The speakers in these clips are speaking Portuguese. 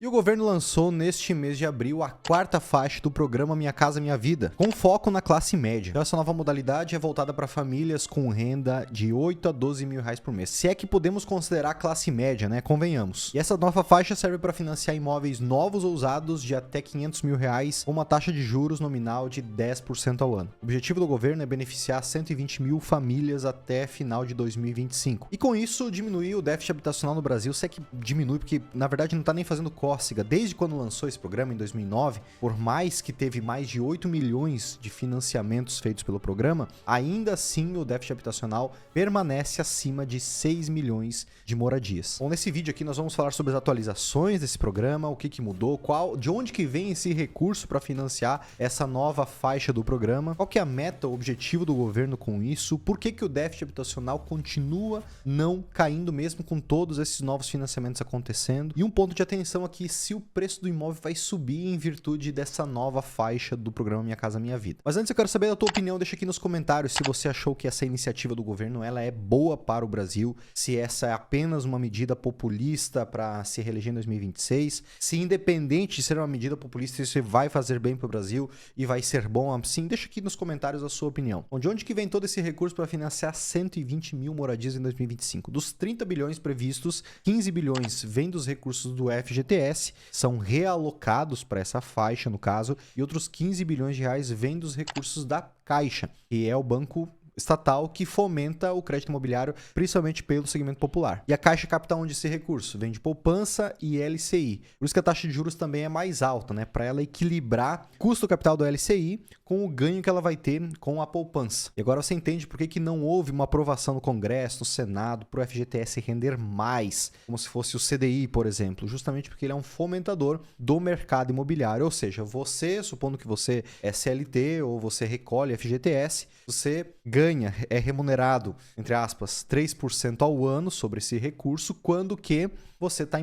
E o governo lançou neste mês de abril a quarta faixa do programa Minha Casa Minha Vida, com foco na classe média. Então essa nova modalidade é voltada para famílias com renda de 8 a 12 mil reais por mês. Se é que podemos considerar classe média, né? Convenhamos. E essa nova faixa serve para financiar imóveis novos ou usados de até 500 mil reais com uma taxa de juros nominal de 10% ao ano. O objetivo do governo é beneficiar 120 mil famílias até final de 2025. E com isso, diminuir o déficit habitacional no Brasil. Se é que diminui, porque na verdade não está nem fazendo cócega. Desde quando lançou esse programa, em 2009, por mais que teve mais de 8 milhões de financiamentos feitos pelo programa, ainda assim o déficit habitacional permanece acima de 6 milhões de moradias. Bom, nesse vídeo aqui nós vamos falar sobre as atualizações desse programa, o que mudou, de onde que vem esse recurso para financiar essa nova faixa do programa, qual que é a meta, o objetivo do governo com isso, por que o déficit habitacional continua não caindo mesmo com todos esses novos financiamentos acontecendo, e um ponto de atenção aqui se o preço do imóvel vai subir em virtude dessa nova faixa do programa Minha Casa Minha Vida. Mas antes eu quero saber da tua opinião, deixa aqui nos comentários se você achou que essa iniciativa do governo ela é boa para o Brasil, se essa é apenas uma medida populista para se reeleger em 2026, se independente de ser uma medida populista isso vai fazer bem para o Brasil e vai ser bom assim, deixa aqui nos comentários a sua opinião. De onde que vem todo esse recurso para financiar 120 mil moradias em 2025? Dos 30 bilhões previstos, 15 bilhões vêm dos recursos do FGTS, são realocados para essa faixa, no caso, e outros 15 bilhões de reais vêm dos recursos da Caixa, que é o banco estatal que fomenta o crédito imobiliário, principalmente pelo segmento popular. E a Caixa capta onde esse recurso? Vem de poupança e LCI. Por isso que a taxa de juros também é mais alta, né? Para ela equilibrar o custo capital do LCI com o ganho que ela vai ter com a poupança. E agora você entende por que não houve uma aprovação no Congresso, no Senado, para o FGTS render mais, como se fosse o CDI, por exemplo, justamente porque ele é um fomentador do mercado imobiliário. Ou seja, você, supondo que você é CLT ou você recolhe FGTS, você ganha, é remunerado, entre aspas, 3% ao ano sobre esse recurso, quando que você está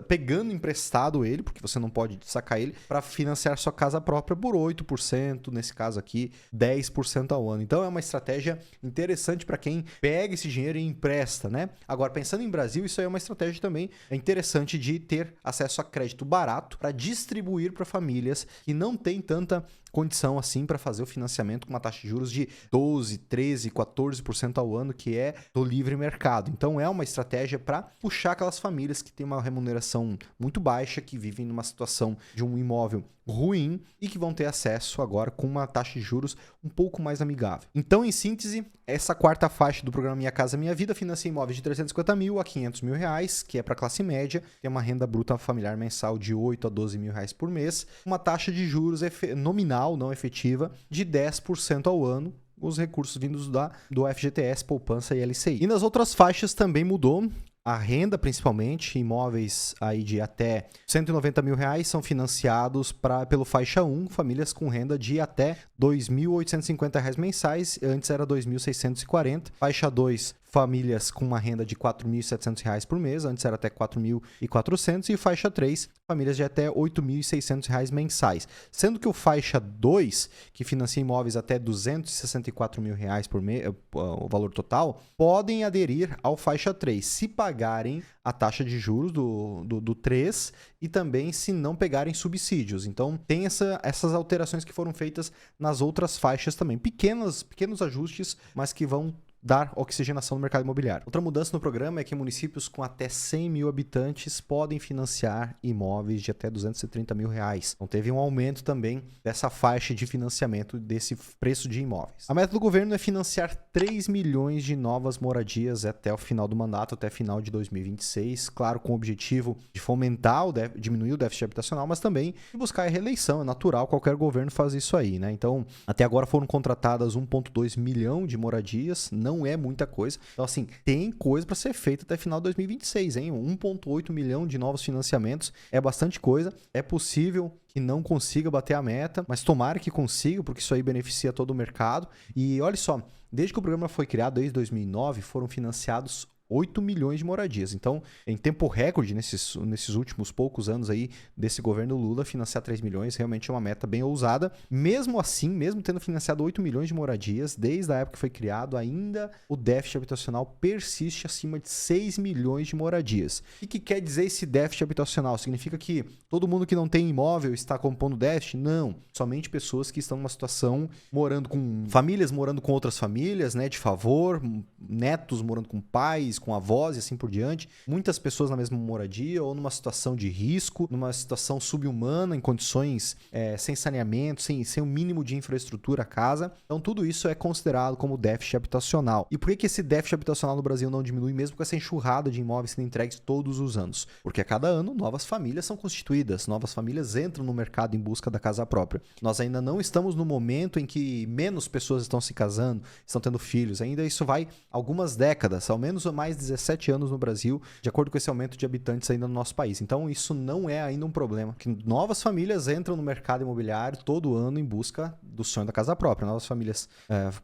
pegando emprestado ele, porque você não pode sacar ele, para financiar sua casa própria por 8%, nesse caso aqui, 10% ao ano. Então é uma estratégia interessante para quem pega esse dinheiro e empresta, né? Agora, pensando em Brasil, isso aí é uma estratégia também interessante de ter acesso a crédito barato para distribuir para famílias que não têm tanta condição assim para fazer o financiamento com uma taxa de juros de 12, 13, 14% ao ano, que é do livre mercado. Então é uma estratégia para puxar aquelas famílias que têm uma remuneração muito baixa, que vivem numa situação de um imóvel ruim e que vão ter acesso agora com uma taxa de juros um pouco mais amigável. Então, em síntese, essa quarta faixa do programa Minha Casa Minha Vida financia imóveis de 350 mil a 500 mil reais, que é para classe média, tem uma renda bruta familiar mensal de 8 a 12 mil reais por mês, uma taxa de juros nominal, não efetiva, de 10% ao ano, os recursos vindos do FGTS, poupança e LCI. E nas outras faixas também mudou. A renda, principalmente, imóveis aí de até 190 mil reais são financiados pelo faixa 1, famílias com renda de até R$ 2.850 mensais, antes era R$ 2.640. Faixa 2, famílias com uma renda de R$ 4.700 por mês, antes era até R$ 4.400, e faixa 3, famílias de até R$ 8.600 mensais. Sendo que o faixa 2, que financia imóveis até R$ 264 mil por mês, o valor total, podem aderir ao faixa 3, se pagarem a taxa de juros do 3 e também se não pegarem subsídios. Então, tem essas alterações que foram feitas nas outras faixas também. Pequenos ajustes, mas que vão dar oxigenação no mercado imobiliário. Outra mudança no programa é que municípios com até 100 mil habitantes podem financiar imóveis de até 230 mil reais. Então teve um aumento também dessa faixa de financiamento desse preço de imóveis. A meta do governo é financiar 3 milhões de novas moradias até o final do mandato, até final de 2026. Claro, com o objetivo de fomentar, diminuir o déficit habitacional, mas também de buscar a reeleição. É natural, qualquer governo faz isso aí, né? Então, até agora foram contratadas 1,2 milhão de moradias, não é muita coisa. Então, assim, tem coisa para ser feita até final de 2026, hein? 1,8 milhão de novos financiamentos é bastante coisa. É possível que não consiga bater a meta, mas tomara que consiga, porque isso aí beneficia todo o mercado. E olha só, desde que o programa foi criado, desde 2009, foram financiados 8 milhões de moradias. Então, em tempo recorde, nesses últimos poucos anos aí desse governo Lula, financiar 3 milhões realmente é uma meta bem ousada. Mesmo assim, mesmo tendo financiado 8 milhões de moradias, desde a época que foi criado, ainda o déficit habitacional persiste acima de 6 milhões de moradias. O que quer dizer esse déficit habitacional? Significa que todo mundo que não tem imóvel está compondo déficit? Não. Somente pessoas que estão numa situação morando com famílias, morando com outras famílias, né, de favor, netos morando com pais, com avós e assim por diante. Muitas pessoas na mesma moradia ou numa situação de risco, numa situação subhumana, em condições sem saneamento, sem o mínimo de infraestrutura à casa. Então tudo isso é considerado como déficit habitacional. E por que esse déficit habitacional no Brasil não diminui mesmo com essa enxurrada de imóveis sendo entregues todos os anos? Porque a cada ano novas famílias são constituídas, novas famílias entram no mercado em busca da casa própria. Nós ainda não estamos no momento em que menos pessoas estão se casando, estão tendo filhos. Ainda isso vai algumas décadas, ao menos mais 17 anos no Brasil, de acordo com esse aumento de habitantes ainda no nosso país. Então isso não é ainda um problema. Que novas famílias entram no mercado imobiliário todo ano em busca do sonho da casa própria. Novas famílias,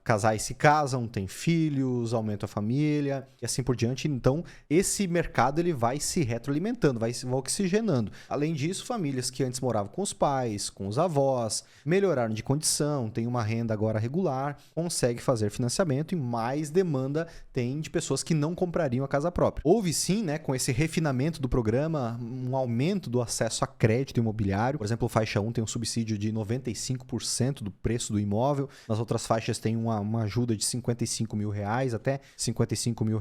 casais se casam, têm filhos, aumentam a família e assim por diante. Então esse mercado ele vai se retroalimentando, vai oxigenando. Além disso, famílias que antes moravam com os pais, com os avós, melhoraram de condição, têm uma renda agora regular, conseguem fazer financiamento e mais demanda tem de pessoas que não comprariam a casa própria. Houve sim, né, com esse refinamento do programa, um aumento do acesso a crédito imobiliário. Por exemplo, faixa 1 tem um subsídio de 95% do preço do imóvel. Nas outras faixas tem uma ajuda de R$55 mil até R$55 mil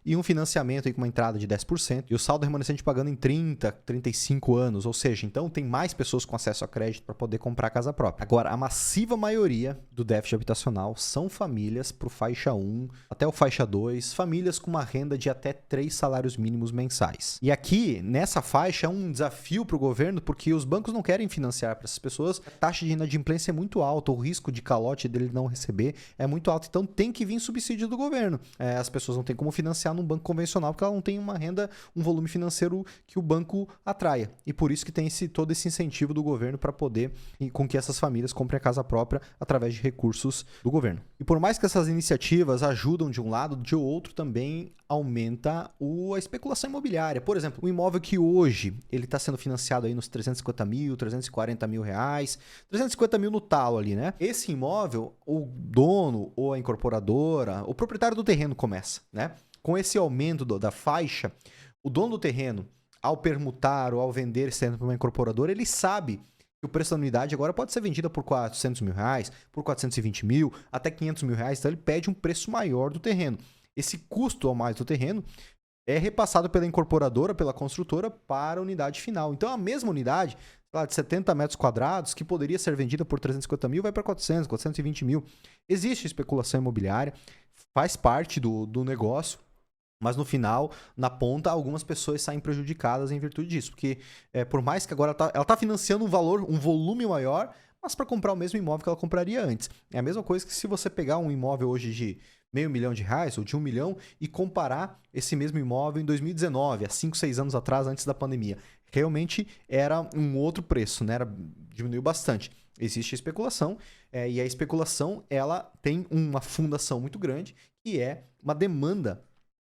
e um financiamento aí com uma entrada de 10% e o saldo remanescente pagando em 30, 35 anos. Ou seja, então tem mais pessoas com acesso a crédito para poder comprar a casa própria. Agora, a massiva maioria do déficit habitacional são famílias pro faixa 1 até o faixa 2, famílias com uma renda de até 3 salários mínimos mensais. E aqui, nessa faixa, é um desafio para o governo, porque os bancos não querem financiar para essas pessoas. A taxa de inadimplência é muito alta, o risco de calote dele não receber é muito alto. Então tem que vir subsídio do governo. As pessoas não têm como financiar num banco convencional, porque ela não tem uma renda, um volume financeiro que o banco atraia. E por isso que tem todo esse incentivo do governo para poder com que essas famílias comprem a casa própria através de recursos do governo. E por mais que essas iniciativas ajudam de um lado, de outro também aumenta a especulação imobiliária. Por exemplo, um imóvel que hoje ele está sendo financiado aí nos 350 mil, 340 mil reais, 350 mil no talo ali, né? Esse imóvel, o dono ou a incorporadora, o proprietário do terreno começa, né? Com esse aumento da faixa, o dono do terreno, ao permutar ou ao vender esse terreno para uma incorporadora, ele sabe que o preço da unidade agora pode ser vendida por 400 mil reais, por 420 mil, até 500 mil reais. Então ele pede um preço maior do terreno. Esse custo a mais do terreno é repassado pela incorporadora, pela construtora, para a unidade final. Então a mesma unidade, lá, de 70 metros quadrados, que poderia ser vendida por 350 mil, vai para 400, 420 mil. Existe especulação imobiliária, faz parte do negócio. Mas no final, na ponta, algumas pessoas saem prejudicadas em virtude disso. Porque por mais que agora ela está financiando um volume maior, mas para comprar o mesmo imóvel que ela compraria antes. É a mesma coisa que se você pegar um imóvel hoje de R$500 mil ou de 1 milhão e comparar esse mesmo imóvel em 2019, há 5, 6 anos atrás, antes da pandemia. Realmente era um outro preço, né? Diminuiu bastante. Existe a especulação e a especulação ela tem uma fundação muito grande, que é uma demanda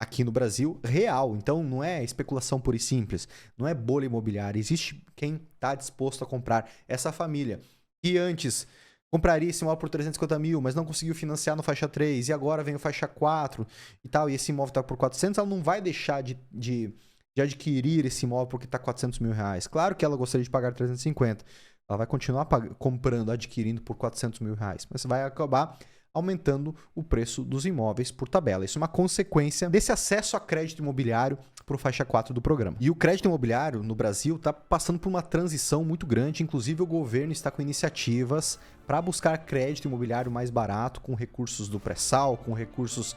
aqui no Brasil real. Então não é especulação pura e simples, não é bolha imobiliária. Existe quem está disposto a comprar. Essa família que antes compraria esse imóvel por 350 mil, mas não conseguiu financiar no faixa 3 e agora vem o faixa 4 e tal, e esse imóvel está por 400, ela não vai deixar de adquirir esse imóvel porque está 400 mil reais. Claro que ela gostaria de pagar 350. Ela vai continuar comprando, adquirindo por 400 mil reais, mas vai acabar aumentando o preço dos imóveis por tabela. Isso é uma consequência desse acesso a crédito imobiliário para o faixa 4 do programa. E o crédito imobiliário no Brasil está passando por uma transição muito grande, inclusive o governo está com iniciativas para buscar crédito imobiliário mais barato, com recursos do pré-sal, com recursos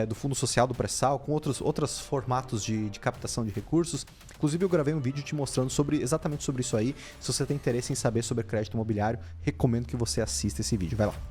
do Fundo Social do pré-sal, com outros formatos de captação de recursos. Inclusive eu gravei um vídeo te mostrando exatamente sobre isso aí. Se você tem interesse em saber sobre crédito imobiliário, recomendo que você assista esse vídeo. Vai lá.